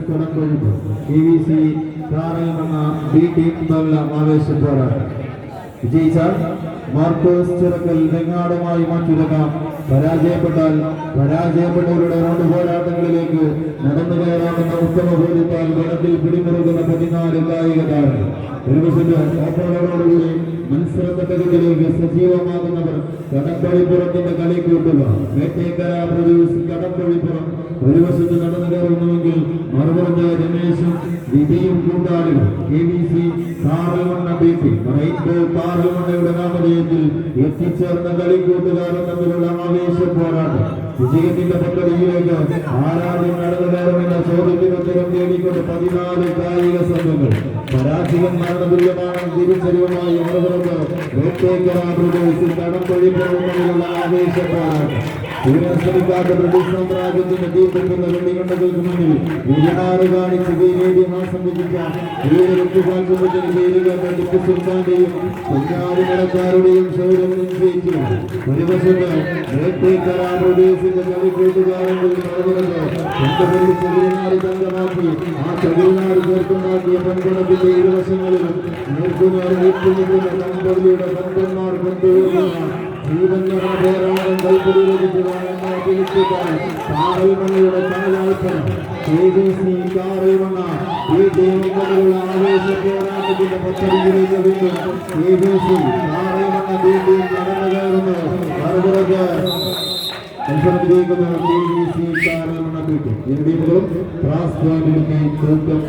കടമ്പഴിപ്പ് KVC താരമെന്ന B team തമ്മിലുള്ള ആവേശ പോരാട്ടം. വിജയിച്ച മാർക്കോസ് ചിറക്കൽ വെങ്ങാടുമായി മാറ്റുരക്കാം. പരാജയപ്പെട്ടവരുടെ റൗണ്ട് പോരാട്ടങ്ങളിലേക്ക് നടന്നു കയറാമെന്ന ഉത്തമ ബോധ്യത്താൽ ഗണത്തിൽ പിടിമുറുകുന്ന 14 കായിക താരങ്ങൾ. ഒരു വശത്ത് ഓപ്പണറോടുകൂടി മത്സരഘട്ടത്തിലേക്ക് സജീവമാകുന്നവർ കടമ്പഴിപ്പുറത്തിന്റെ കളി കൂട്ടുക. വേട്ടേക്കര പ്രൊഡ്യൂസ് കടമ്പഴിപ്പുറം ഒരു വശത്ത് നടന്നു കയറുന്നുവെങ്കിൽ മറുപുറത്ത് രമേശും വിധിയും കൂട്ടാളികൾ KVC കാറൽമണ്ണ BP റെയിൻബോ കാറൽമണ്ണയുടെ നാമധേയത്തിൽ എത്തിച്ചേർന്ന കളി കൂട്ടുകാരും തമ്മിലുള്ള ആവേശ പോരാട്ടം. വിജയത്തിന്റെ പദ്ധതിയിലേക്ക് ആരാധ്യം നടന്നു കയറുമെന്ന ചോദ്യത്തിന് ഉത്തരം തേടിക്കൊണ്ട് 14 കായിക സംഘങ്ങൾ. പരാജയന്മാരുടെ തുല്യമാണ് തിരിച്ചറിവുമായി മറുപുറത്ത് വേട്ടേക്കര പ്രദേശിൽ കടമ്പഴിപ്പുറമുള്ള ആവേശ പോരാട്ടം. ശ്രമിക്കാത്ത ബ്രിട്ടീഷ് സാമ്രാജ്യത്തിന്റെ തീർക്കുന്ന വെള്ളികണ്ടകൾക്ക് മുന്നിൽ വിജനാറ് കാണിച്ച് സംബന്ധിച്ച ടിപ്പു സുൽത്താന്റെയും കുഞ്ഞാലിമടക്കാരുടെയും ശൗര്യം നിശ്ചയിച്ചു. ഒരു വശത്ത് വേട്ടേക്കര പ്രദേശിന്റെ കളിക്കൂട്ടുകാരങ്ങളിൽ തങ്കമാക്കി ആ ചെകിൽനാട് ചേർത്തുണ്ടാക്കിയ പെൺകുണത്തിന്റെ ഇരുവശങ്ങളിലും നേർക്കുനേർ നീട്ടിനിൽക്കുന്ന കൺപള്ളിയുടെ പന്തന്മാർ കൊണ്ടുവരുന്ന ജീവന്മാരുടെ കാറൽമണ്ണയുടെ കാലാൽപ്പന KVC കാറൽമണ്ണ ഈ ടീമുകളുള്ള ആവേശ പോരാട്ടത്തിന്റെ പദ്ധതിയിലേക്ക് വീണ്ടും KVC കാറൽമണ്ണ ടീം നടന്നു കയറുന്നു. മറുപുറത്ത് മത്സരത്തിലേക്കുന്ന KVC കാറൽമണ്ണ ടീം. ഇരു ടീമുകളും ക്രാസ് പോയിന്റിലേക്ക് തൂക്കം